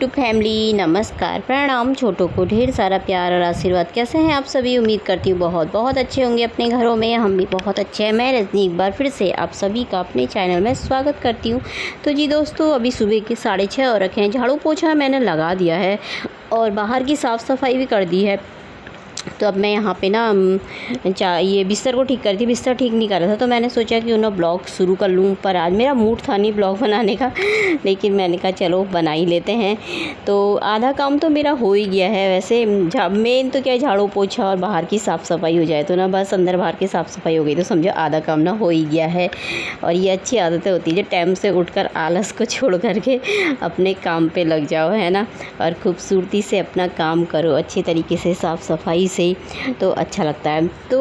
YouTube family, नमस्कार, प्रणाम। छोटों को ढेर सारा प्यार और आशीर्वाद। कैसे हैं आप सभी? उम्मीद करती हूँ बहुत बहुत अच्छे होंगे अपने घरों में। हम भी बहुत अच्छे हैं। मैं रजनी एक बार फिर से आप सभी का अपने चैनल में स्वागत करती हूँ। तो जी दोस्तों, अभी सुबह के 6:30 हो रखे हैं। झाड़ू पोछा मैंने लगा दिया है और बाहर की साफ़ सफाई भी कर दी है। तो अब मैं यहाँ पे ना ये बिस्तर को ठीक कर थी। बिस्तर ठीक नहीं कर रहा था तो मैंने सोचा कि उन्हें ब्लॉग शुरू कर लूँ, पर आज मेरा मूड था नहीं ब्लॉग बनाने का, लेकिन मैंने कहा चलो बना ही लेते हैं। तो आधा काम तो मेरा हो ही गया है। वैसे मेन तो क्या है, झाड़ू पोछा और बाहर की साफ़ सफाई हो जाए तो ना बस अंदर बाहर की साफ़ सफाई हो गई तो समझो आधा काम ना हो ही गया है। और ये अच्छी आदतें होती है जो टाइम से उठकर आलस को छोड़ करके अपने काम पे लग जाओ, है ना, और खूबसूरती से अपना काम करो अच्छे तरीके से, साफ़ सफाई से, तो अच्छा लगता है। तो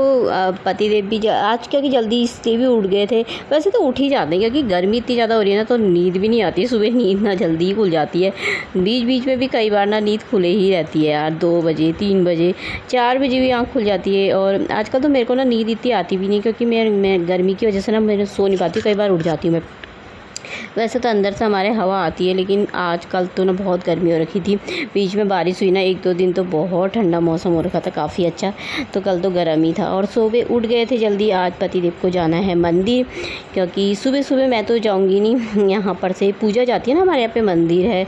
पतिदेव भी आज क्या कि जल्दी से भी उठ गए थे। वैसे तो उठ ही जाते हैं क्योंकि गर्मी इतनी ज़्यादा हो रही है ना, तो नींद भी नहीं आती है। सुबह नींद ना जल्दी ही खुल जाती है। बीच बीच में भी कई बार ना नींद खुले ही रहती है यार, 2 बजे, 3 बजे, 4 बजे भी आँख खुल जाती है। और आजकल तो मेरे को ना नींद इतनी आती भी नहीं क्योंकि मैं गर्मी की वजह से ना मैं सो नहीं पाती, कई बार उठ जाती हूँ मैं। वैसे तो अंदर से हमारे हवा आती है, लेकिन आजकल तो ना बहुत गर्मी हो रखी थी। बीच में बारिश हुई ना 1-2 दिन, तो बहुत ठंडा मौसम हो रखा था, काफ़ी अच्छा। तो कल तो गर्म ही था। और सुबह उठ गए थे जल्दी। आज पतिदेव को जाना है मंदिर, क्योंकि सुबह सुबह मैं तो जाऊंगी नहीं। यहाँ पर से पूजा जाती है ना, हमारे यहाँ पे मंदिर है।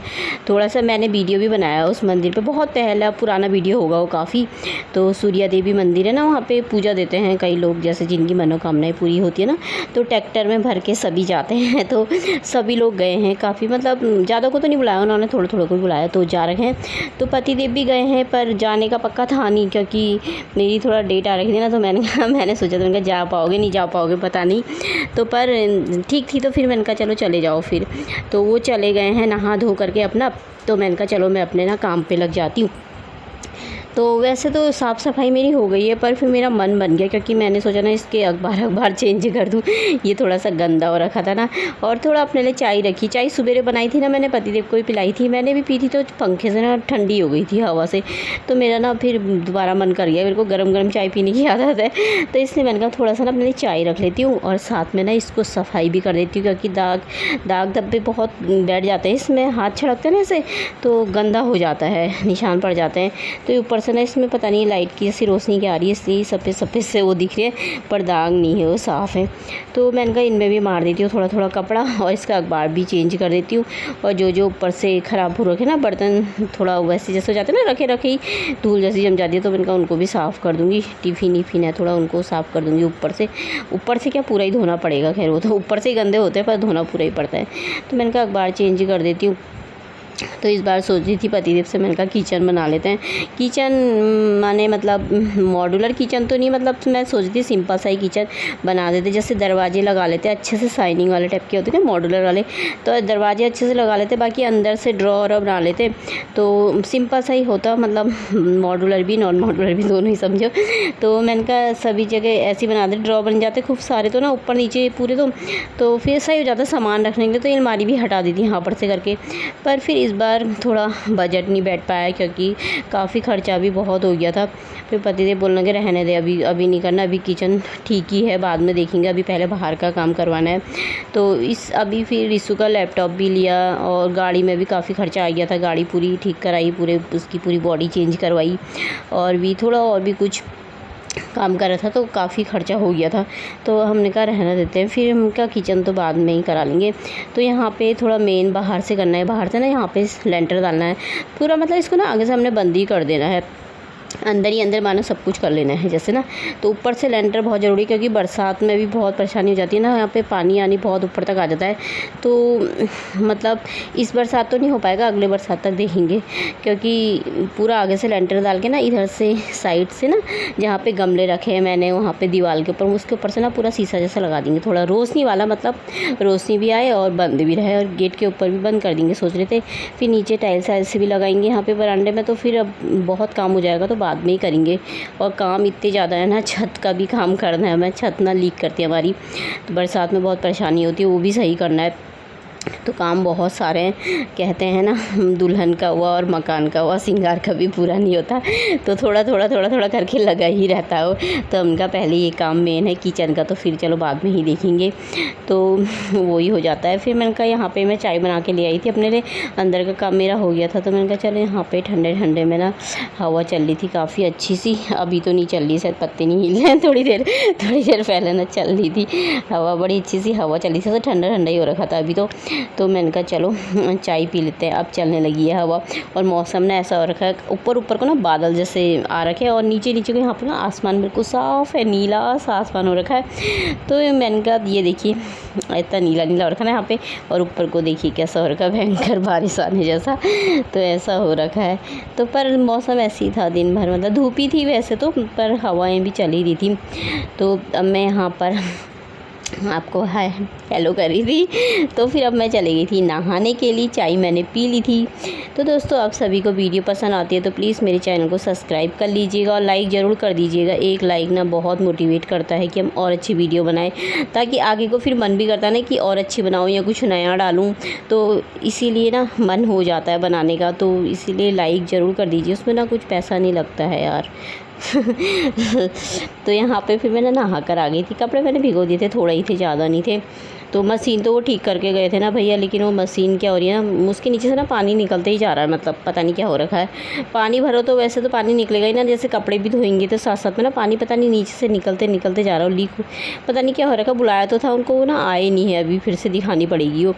थोड़ा सा मैंने वीडियो भी बनाया उस मंदिर पर, बहुत पहला पुराना वीडियो होगा वो काफ़ी। तो सूर्या देवी मंदिर है ना, वहाँ पर पूजा देते हैं कई लोग, जैसे जिनकी मनोकामनाएँ पूरी होती है ना, तो ट्रैक्टर में भर के सभी जाते हैं। तो सभी लोग गए हैं काफ़ी, मतलब ज़्यादा को तो नहीं बुलाया उन्होंने, थोड़े थोड़े को बुलाया, तो जा रहे हैं। तो पतिदेव भी गए हैं, पर जाने का पक्का था नहीं क्योंकि मेरी थोड़ा डेट आ रही थी ना, तो मैंने सोचा था, मैंने कहा जा पाओगे नहीं जा पाओगे पता नहीं, तो पर ठीक थी। तो फिर मैंने कहा चलो चले जाओ फिर। तो वो चले गए हैं नहा धो करके अपना। तो मैंने कहा चलो मैं अपने ना काम पर लग जाती हूँ। तो वैसे तो साफ़ सफाई मेरी हो गई है, पर फिर मेरा मन बन गया क्योंकि मैंने सोचा ना इसके अखबार चेंज कर दूँ। ये थोड़ा सा गंदा हो रखा था ना। और थोड़ा अपने लिए चाय रखी। चाय सुबह बनाई थी ना मैंने, पतिदेव को भी पिलाई थी, मैंने भी पी थी। तो पंखे से ना ठंडी हो गई थी हवा से, तो मेरा ना फिर दोबारा मन कर गया, मेरे को गरम गरम चाय पीने की आदत है। तो इसलिए मैंने कहा थोड़ा सा ना अपने लिए चाय रख लेती हूँ और साथ में ना इसको सफाई भी कर देती हूँ, क्योंकि दाग धब्बे बहुत बैठ जाते हैं इसमें, हाथ छिड़कते हैं ना इसे तो गंदा हो जाता है, निशान पड़ जाते हैं। तो ऊपर से ना इसमें पता नहीं लाइट की ऐसी रोशनी क्या आ रही है, इसलिए सफ़ेद सफ़ेद से वो दिख रही है, पर दाग नहीं है, वो साफ़ है। तो मैंने कहा इनमें भी मार देती हूँ थोड़ा थोड़ा कपड़ा और इसका अखबार भी चेंज कर देती हूँ। और जो ऊपर से ख़राब हो रखे ना बर्तन, थोड़ा वैसे जैसे हो जाते हैं ना, रखे ही धूल जैसी जम जाती है, तो मैंने कहा उनको भी साफ़ कर दूँगी। टिफ़िन है थोड़ा, उनको साफ़ कर दूँगी। ऊपर से क्या पूरा ही धोना पड़ेगा, खैर वो तो ऊपर से ही गंदे होते हैं, पर धोना पूरा ही पड़ता है। तो मैंने कहा अखबार चेंज कर देती हूँ। तो इस बार सोच रही थी पतिदेव से, मैंने कहा किचन बना लेते हैं। किचन माने मतलब मॉड्यूलर किचन तो नहीं, मतलब मैं सोच रही थी सिंपल सा ही किचन बना देते, जैसे दरवाजे लगा लेते अच्छे से, शाइनिंग वाले टाइप के होते हैं मॉड्यूलर वाले, तो दरवाजे अच्छे से लगा लेते, बाकी अंदर से ड्रॉर बना लेते, तो सिंपल सा ही होता, मतलब मॉड्यूलर भी नॉन मॉड्यूलर भी दोनों ही समझो। तो मैंने कहा सभी जगह ऐसे बना दे, ड्रॉ बन जाते खूब सारे, तो ना ऊपर नीचे पूरे, तो फिर सही हो जाता सामान रखने के लिए। तो अलमारी भी हटा दी थी यहाँ पर से करके, पर फिर इस बार थोड़ा बजट नहीं बैठ पाया क्योंकि काफ़ी खर्चा भी बहुत हो गया था। फिर पतिदेव बोलने के रहने दे, अभी नहीं करना, अभी किचन ठीक ही है, बाद में देखेंगे, अभी पहले बाहर का काम करवाना है। तो अभी फिर रिसु का लैपटॉप भी लिया और गाड़ी में भी काफ़ी खर्चा आ गया था। गाड़ी पूरी ठीक कराई, उसकी पूरी बॉडी चेंज करवाई, और भी थोड़ा और भी कुछ काम कर रहा था, तो काफ़ी खर्चा हो गया था। तो हमने कहा रहना देते हैं, फिर हम क्या किचन तो बाद में ही करा लेंगे। तो यहाँ पे थोड़ा मेन बाहर से करना है, बाहर से ना यहाँ पे लेंटर डालना है पूरा, मतलब इसको ना आगे से हमने बंद ही कर देना है, अंदर ही अंदर मानो सब कुछ कर लेना है जैसे ना। तो ऊपर से लेंटर बहुत ज़रूरी, क्योंकि बरसात में भी बहुत परेशानी हो जाती है ना, यहाँ पे पानी आनी बहुत ऊपर तक आ जाता है। तो मतलब इस बरसात तो नहीं हो पाएगा, अगले बरसात तक देखेंगे, क्योंकि पूरा आगे से लेंटर डाल के ना इधर से साइड से ना जहाँ पे गमले रखे हैं मैंने, वहाँ पे दीवार के ऊपर, उसके ऊपर से ना पूरा शीशा जैसा लगा देंगे, थोड़ा रोशनी वाला, मतलब रोशनी भी आए और बंद भी रहे, और गेट के ऊपर भी बंद कर देंगे सोच रहे थे। फिर नीचे टाइल्स भी लगाएंगे यहाँ पे बरामदे में, तो फिर अब बहुत काम हो जाएगा, तो बाद में ही करेंगे। और काम इतने ज़्यादा है ना, छत का भी काम करना है, मैं छत ना लीक करती है हमारी, तो बरसात में बहुत परेशानी होती है, वो भी सही करना है। तो काम बहुत सारे हैं। कहते हैं ना, दुल्हन का हुआ और मकान का हुआ, श्रृंगार कभी पूरा नहीं होता। तो थोड़ा थोड़ा करके लगा ही रहता हो। तो उनका पहले ये काम मेन है किचन का, तो फिर चलो बाद में ही देखेंगे। तो वही हो जाता है। फिर मैंने कहा यहाँ पे मैं चाय बना के ले आई थी अपने लिए, अंदर का काम मेरा हो गया था। तो मैंने कहा चलो यहाँ पे ठंडे ठंडे में ना हवा चल रही थी काफ़ी अच्छी सी। अभी तो नहीं चल रही, शायद पत्ते नहीं हिल रहे हैं। थोड़ी देर पहले ना चल रही थी हवा, बड़ी अच्छी सी हवा चल रही थी। तो ठंडा ठंडा ही हो रखा था अभी तो मैंने कहा चलो चाय पी लेते हैं। अब चलने लगी है हवा, और मौसम ना ऐसा हो रखा है, ऊपर को ना बादल जैसे आ रखे हैं, और नीचे को यहाँ पर ना आसमान बिल्कुल साफ़ है, नीला सा आसमान हो रखा है। तो मैंने कहा ये देखिए इतना नीला नीला हो रखा है यहाँ पे, और ऊपर को देखिए कैसा हो रखा है, भयंकर बारिश आने जैसा। तो ऐसा हो रखा है। तो पर मौसम ऐसे ही था दिन भर, मतलब धूप ही थी वैसे तो, पर हवाएं भी चली रही थी। तो अब मैं यहाँ पर आपको हाय हेलो कर रही थी। तो फिर अब मैं चली गई थी नहाने के लिए, चाय मैंने पी ली थी। तो दोस्तों, आप सभी को वीडियो पसंद आती है तो प्लीज़ मेरे चैनल को सब्सक्राइब कर लीजिएगा और लाइक ज़रूर कर दीजिएगा। एक लाइक ना बहुत मोटिवेट करता है कि हम और अच्छी वीडियो बनाएं, ताकि आगे को फिर मन भी करता है ना कि और अच्छी बनाऊँ या कुछ नया डालूँ। तो इसीलिए ना मन हो जाता है बनाने का। तो इसीलिए लाइक ज़रूर कर दीजिए, उसमें ना कुछ पैसा नहीं लगता है यार। तो यहाँ पे फिर मैंने नहा कर आ गई थी। कपड़े मैंने भिगो दिए थे, थोड़ा ही थे, ज़्यादा नहीं थे। तो मशीन तो वो ठीक करके गए थे ना भैया, लेकिन वो मशीन क्या हो रही है ना, उसके नीचे से ना पानी निकलते ही जा रहा है, मतलब पता नहीं क्या हो रखा है। पानी भरो तो वैसे तो पानी निकलेगा ही ना, जैसे कपड़े भी धोएंगे तो साथ साथ में ना पानी पता नहीं नीचे से निकलते जा रहा है, लीक पता नहीं क्या हो रखा है। बुलाया तो था उनको, वो ना आए नहीं है, अभी फिर से दिखानी पड़ेगी वो।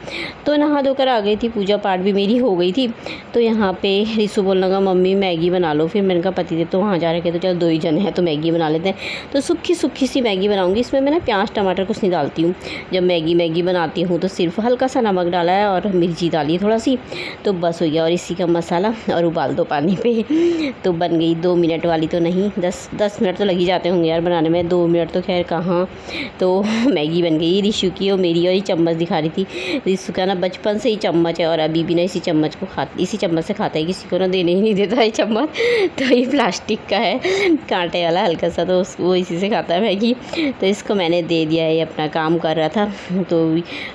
तो नहा धोकर आ गई थी, पूजा पाठ भी मेरी हो गई थी। तो यहाँ पे रिसू बोलने लगा मम्मी मैगी बना लो। फिर मैंने कहा पति देव तो वहाँ जा रखे, तो चलो 2 ही जने हैं तो मैगी बना लेते हैं। तो सूखी सी मैगी बनाऊँगी, इसमें मैं ना प्याज टमाटर कुछ नहीं डालती हूँ। जब मैगी बनाती हूँ तो सिर्फ हल्का सा नमक डाला है और मिर्ची डाली थोड़ा सी, तो बस हो गया। और इसी का मसाला, और उबाल दो पानी पे। तो बन गई 2 मिनट वाली तो नहीं, 10 मिनट तो लग ही जाते होंगे यार बनाने में, 2 मिनट तो खैर कहाँ। तो मैगी बन गई रिशु की और मेरी, और ये चम्मच दिखा रही थी। रिशु का ना बचपन से ही चम्मच है, और अभी भी ना इसी चम्मच से खाता है, किसी को ना देने ही नहीं देता है चम्मच। तो ये प्लास्टिक का है, कांटे वाला हल्का सा, तो वो इसी से खाता है मैगी। तो इसको मैंने दे दिया है, ये अपना काम कर रहा था। तो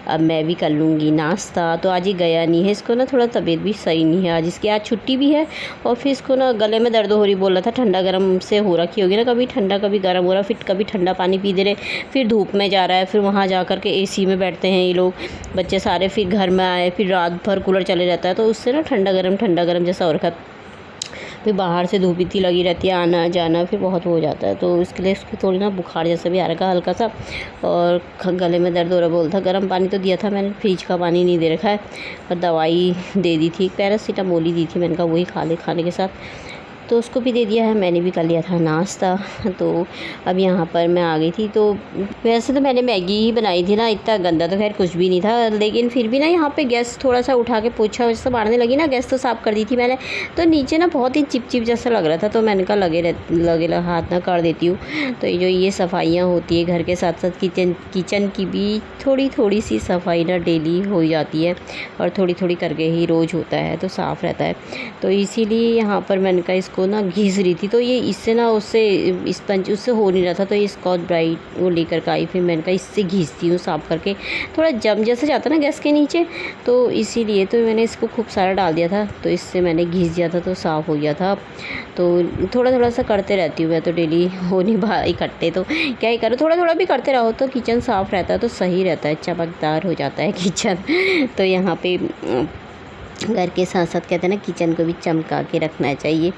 अब मैं भी कर लूँगी नाश्ता। तो आज ये गया नहीं है, इसको ना थोड़ा तबीयत भी सही नहीं है आज, इसकी आज छुट्टी भी है। और फिर इसको ना गले में दर्द हो रही, बोल रहा था ठंडा गर्म से हो रखी होगी ना, कभी ठंडा कभी गर्म हो रहा, फिर कभी ठंडा पानी पी दे रहे, फिर धूप में जा रहा है, फिर वहाँ जा कर के एसी में बैठते हैं ये लोग बच्चे सारे, फिर घर में आए, फिर रात भर कूलर चले रहता है। तो उससे ना ठंडा गर्म जैसा हो रखा, फिर बाहर से धूप इतनी लगी रहती है, आना जाना, फिर बहुत हो जाता है। तो इसके लिए उसकी थोड़ी ना बुखार जैसा भी आ रखा हल्का सा, और गले में दर्द हो रहा। बोलता गर्म पानी तो दिया था मैंने, फ्रिज का पानी नहीं दे रखा है। और दवाई दे दी थी, पैरासीटामोल ही दी थी, मैंने कहा वही खा ले, खाने के साथ। तो उसको भी दे दिया है, मैंने भी कर लिया था नाश्ता। तो अब यहाँ पर मैं आ गई थी। तो वैसे तो मैंने मैगी ही बनाई थी ना, इतना गंदा तो खैर कुछ भी नहीं था, लेकिन फिर भी ना यहाँ पे गैस थोड़ा सा उठा के पोछा वैसे मारने लगी ना, गैस तो साफ़ कर दी थी मैंने। तो नीचे ना बहुत ही चिपचिप जैसा लग रहा था, तो मैंने कहा लगे हाथ ना कर देती हूँ। तो जो ये सफाइयाँ होती है घर के साथ साथ किचन की भी थोड़ी सी सफाई ना डेली हो जाती है, और थोड़ी करके ही रोज़ होता है, तो साफ़ रहता है। तो इसीलिए यहाँ पर मैंने कहा को ना घिस रही थी, तो ये इससे ना उससे हो नहीं रहा था। तो ये स्कॉच ब्राइट वो लेकर के आई, फिर मैंने कहा इससे घिसती हूँ साफ़ करके, थोड़ा जम जैसे जाता ना गैस के नीचे, तो इसीलिए तो मैंने इसको खूब सारा डाल दिया था। तो इससे मैंने घिस दिया था, तो साफ़ हो गया था। तो थोड़ा सा करते रहती हूँ मैं, तो डेली हो नहीं इकट्ठे, तो क्या ही करो, थोड़ा भी करते रहो तो किचन साफ़ रहता है, तो सही रहता है, चमकदार हो जाता है किचन। तो यहाँ पे घर के साथ साथ कहते हैं ना किचन को भी चमका के रखना चाहिए।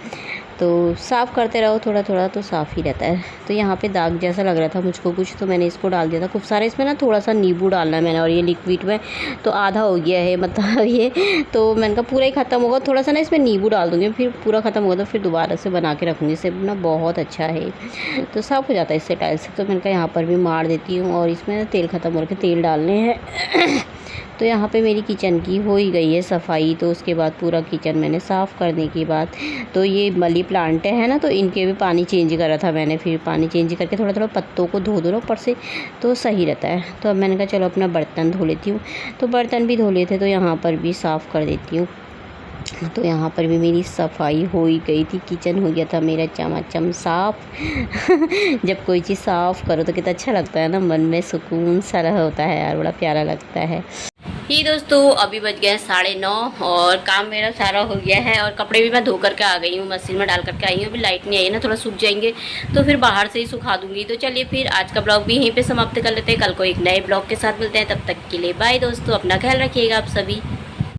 तो साफ़ करते रहो थोड़ा तो साफ़ ही रहता है। तो यहाँ पे दाग जैसा लग रहा था मुझको कुछ, तो मैंने इसको डाल दिया था खूब सारा। इसमें ना थोड़ा सा नींबू डालना है मैंने, और ये लिक्विड में तो आधा हो गया है, मतलब ये तो मैंने कहा पूरा ही ख़त्म होगा, थोड़ा सा ना इसमें नींबू डाल दूँगी, फिर पूरा ख़त्म होगा तो फिर दोबारा से बना के रखूँगी। इससे ना बहुत अच्छा है, तो साफ़ हो जाता है इससे टाइल से। तो मैंने कहा यहाँ पर भी मार देती हूँ, और इसमें तेल ख़त्म हो रखे, तेल डालने हैं। तो यहाँ पे मेरी किचन की हो ही गई है सफाई। तो उसके बाद पूरा किचन मैंने साफ़ करने के बाद, तो ये मनी प्लांट है ना, तो इनके भी पानी चेंज करा था मैंने। फिर पानी चेंज करके थोड़ा पत्तों को धो दो ना ऊपर से, तो सही रहता है। तो अब मैंने कहा चलो अपना बर्तन धो लेती हूँ। तो बर्तन भी धो लेते, तो यहाँ पर भी साफ़ कर देती हूँ। तो यहाँ पर भी मेरी सफाई हो ही गई थी, किचन हो गया था मेरा चमाचम साफ़। जब कोई चीज़ साफ़ करो तो कितना अच्छा लगता है ना, मन में सुकून सा होता है यार, बड़ा प्यारा लगता है। ये दोस्तों अभी बज गए 9:30 और काम मेरा सारा हो गया है और कपड़े भी मैं धो करके आ गई हूँ, मशीन में डाल करके आई हूँ। अभी लाइट नहीं आई है ना, थोड़ा सूख जाएंगे तो फिर बाहर से ही सुखा दूंगी। तो चलिए फिर आज का ब्लॉग भी यहीं पे समाप्त कर लेते हैं। कल को एक नए ब्लॉग के साथ मिलते हैं, तब तक के लिए बाय दोस्तों, अपना ख्याल रखिएगा आप सभी।